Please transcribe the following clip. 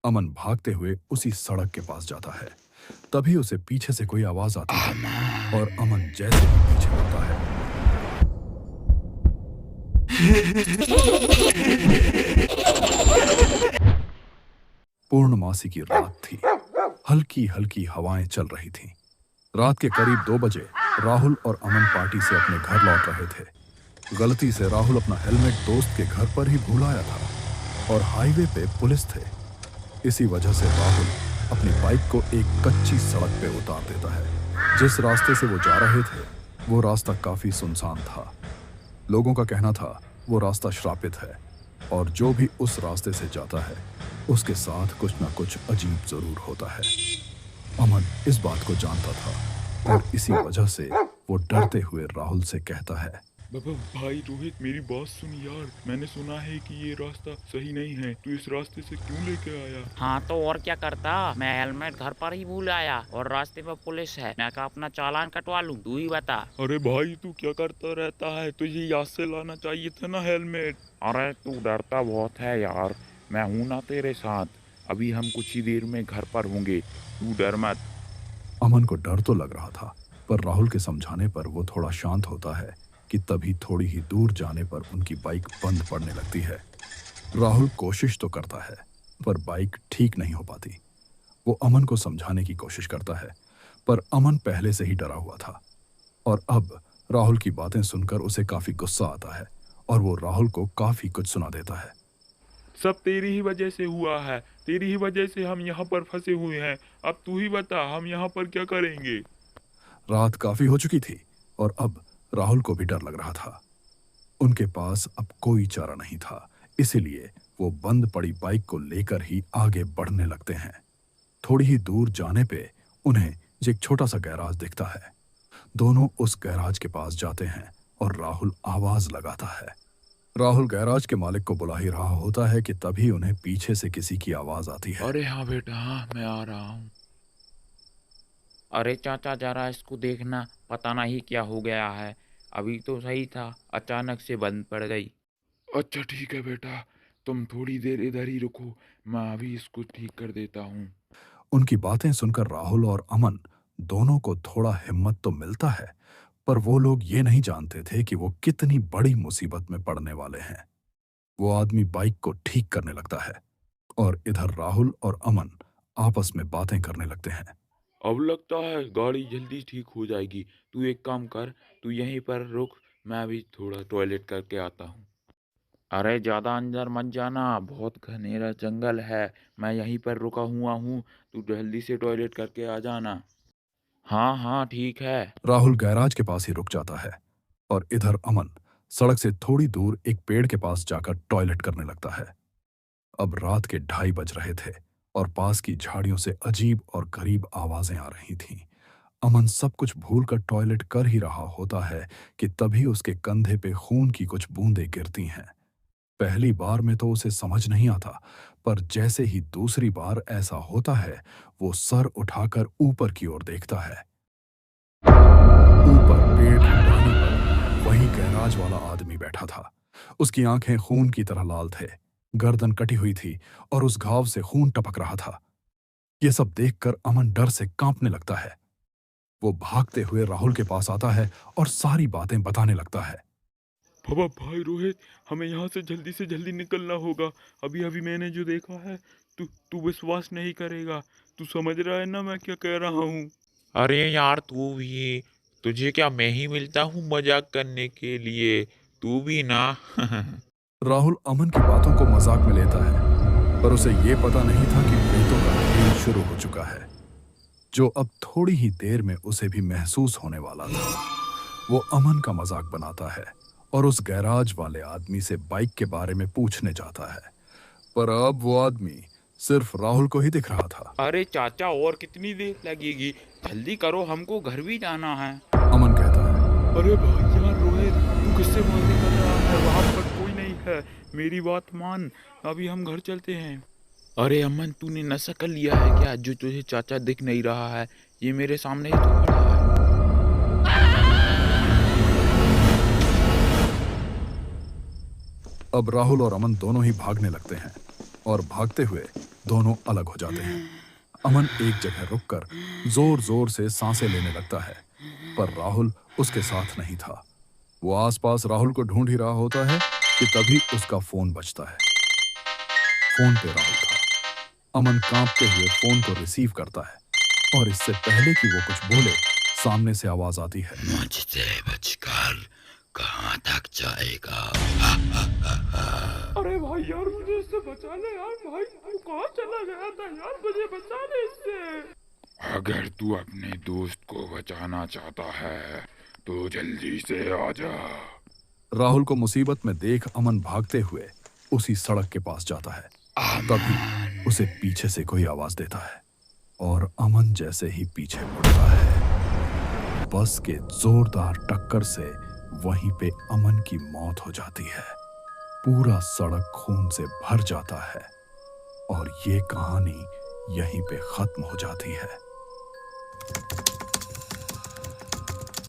अमन भागते हुए उसी सड़क के पास जाता है। तभी उसे पीछे से कोई आवाज आती है और अमन जैसे ही पीछे मुड़ता है, पूर्णमासी की रात थी। हल्की हल्की हवाएं चल रही थीं। रात के करीब 2 बजे राहुल और अमन पार्टी से अपने घर लौट रहे थे। गलती से राहुल अपना हेलमेट दोस्त के घर पर ही भूल आया था और हाईवे पे पुलिस थे। इसी वजह से राहुल अपनी बाइक को एक कच्ची सड़क पे उतार देता है। जिस रास्ते से वो जा रहे थे वो रास्ता काफी सुनसान था। लोगों का कहना था वो रास्ता श्रापित है और जो भी उस रास्ते से जाता है उसके साथ कुछ ना कुछ अजीब जरूर होता है। अमन इस बात को जानता था और इसी वजह से वो डरते हुए राहुल से कहता है, बाबा भाई रोहित, मेरी बात सुन यार। मैंने सुना है कि ये रास्ता सही नहीं है। तू इस रास्ते से क्यों लेके आया? हाँ तो और क्या करता, मैं हेलमेट घर पर ही भूल आया और रास्ते पर पुलिस है, मैं कहा अपना चालान कटवा लूं, तू ही बता। अरे भाई तू क्या करता रहता है? तुझे याद से लाना चाहिए था ना हेलमेट। अरे तू डरता बहुत है यार, मैं हूं ना तेरे साथ। अभी हम कुछ ही देर में घर पर होंगे, तू डर मत। अमन को डर तो लग रहा था पर राहुल के समझाने पर वो थोड़ा शांत होता है कि तभी थोड़ी ही दूर जाने पर उनकी बाइक बंद पड़ने लगती है। राहुल कोशिश तो करता है पर बाइक ठीक नहीं हो पाती। वो अमन को समझाने की कोशिश करता है पर अमन पहले से ही डरा हुआ था और अब राहुल की बातें सुनकर उसे काफी गुस्सा आता है और वो राहुल को काफी कुछ सुना देता है। सब तेरी ही वजह से हुआ है, तेरी ही वजह से हम यहाँ पर फंसे हुए हैं। अब तू ही बता हम यहाँ पर क्या करेंगे? रात काफी हो चुकी थी और अब राहुल को भी डर लग रहा था। उनके पास अब कोई चारा नहीं था, इसीलिए वो बंद पड़ी बाइक को लेकर ही आगे बढ़ने लगते हैं। थोड़ी ही दूर जाने पे उन्हें एक छोटा सा गैराज दिखता है। दोनों उस गैराज के पास जाते हैं और राहुल आवाज लगाता है। राहुल गैराज के मालिक को बुला ही रहा होता है कि तभी उन्हें पीछे से किसी की आवाज आती है। अरे हाँ बेटा, हाँ मैं आ रहा हूँ। अरे चाचा जरा इसको देखना, पता नहीं क्या हो गया है। अभी तो सही था, अचानक से बंद पड़ गई। अच्छा ठीक है बेटा, तुम थोड़ी देर इधर ही रुको, मैं अभी इसको ठीक कर देता हूँ। उनकी बातें सुनकर राहुल और अमन दोनों को थोड़ा हिम्मत तो मिलता है पर वो लोग ये नहीं जानते थे कि वो कितनी बड़ी मुसीबत में पड़ने वाले हैं। वो आदमी बाइक को ठीक करने लगता है और इधर राहुल और अमन आपस में बातें करने लगते हैं। अब लगता है गाड़ी जल्दी ठीक हो जाएगी। तू एक काम कर, तू यहीं पर रुक, मैं अभी थोड़ा टॉयलेट करके आता हूँ। अरे ज़्यादा अंदर मत जाना, बहुत घनेरा जंगल है। मैं यहीं पर रुका हुआ हूँ, तू जल्दी से टॉयलेट करके आ जाना। हाँ हाँ ठीक है। राहुल गैराज के पास ही रुक जाता है और इधर अमन सड़क से थोड़ी दूर एक पेड़ के पास जाकर टॉयलेट करने लगता है। अब रात के 2:30 बज रहे थे और पास की झाड़ियों से अजीब और गरीब आवाजें आ रही थीं। अमन सब कुछ भूलकर टॉयलेट कर ही रहा होता है कि तभी उसके कंधे पे खून की कुछ बूंदें गिरती हैं। पहली बार में तो उसे समझ नहीं आता पर जैसे ही दूसरी बार ऐसा होता है वो सर उठाकर ऊपर की ओर देखता है। ऊपर पेड़ की टहनी पर वही गैराज वाला आदमी बैठा था। उसकी आंखें खून की तरह लाल थे, गर्दन कटी हुई थी और उस घाव से खून टपक रहा था। ये सब देखकर अमन डर से कांपने लगता है। वो भागते हुए राहुल के पास आता है और सारी बातें बताने लगता है। बाबा भाई रोहित, हमें यहाँ से जल्दी निकलना होगा। अभी अभी मैंने जो देखा है, तू तू विश्वास नहीं करेगा। तू समझ रहा है ना मैं क्या कह रहा हूँ? अरे यार तू भी, तुझे क्या मैं ही मिलता हूँ मजाक करने के लिए? तू भी ना। राहुल अमन की बातों को मजाक में लेता है पर उसे ये पता नहीं था कि प्रेतों का खेल शुरू हो चुका है, जो अब थोड़ी ही देर में उसे भी महसूस होने वाला था। वो अमन का मजाक बनाता है और उस गैराज वाले आदमी से बाइक के बारे में पूछने जाता है पर अब वो आदमी सिर्फ राहुल को ही दिख रहा था। अरे चाचा और कितनी देर लगेगी, जल्दी करो, हमको घर भी जाना है। अमन कहता है, अरे भाई यार रोहित, तू किससे बातें कर रहा है? वहाँ पर कोई नहीं है, मेरी बात मान। अभी हम घर चलते हैं। अरे अमन, तूने नशा कर लिया है क्या जो तुझे चाचा दिख नहीं रहा है? ये मेरे सामने ही तो खड़ा है। अब राहुल और अमन दोनों ही भागने लगते हैं और भागते हुए दोनों अलग हो जाते हैं। अमन एक जगह रुककर जोर जोर से सांसें लेने लगता है, पर राहुल उसके साथ नहीं था। वो आसपास राहुल को ढूंढ ही रहा होता है कि तभी उसका फोन बजता है। फोन पे राहुल था। अमन कांपते हुए फोन को रिसीव करता है और इससे पहले कि वो कुछ बोले, सामने से आवाज आती है, मुझसे बचकर कहाँ तक जाएगा? अरे भाई यार, मुझे इससे बचा ले यार। भाई तू कहाँ चला गया था यार? मुझे बचा ले इससे। अगर तू अपने दोस्त को बचाना चाहता है तो जल्दी से आ जा। राहुल को मुसीबत में देख अमन भागते हुए उसी सड़क के पास जाता है। तभी उसे पीछे से कोई आवाज देता है और अमन जैसे ही पीछे मुड़ता है, बस के जोरदार टक्कर से वहीं पे अमन की मौत हो जाती है। पूरा सड़क खून से भर जाता है और ये कहानी यहीं पे खत्म हो जाती है।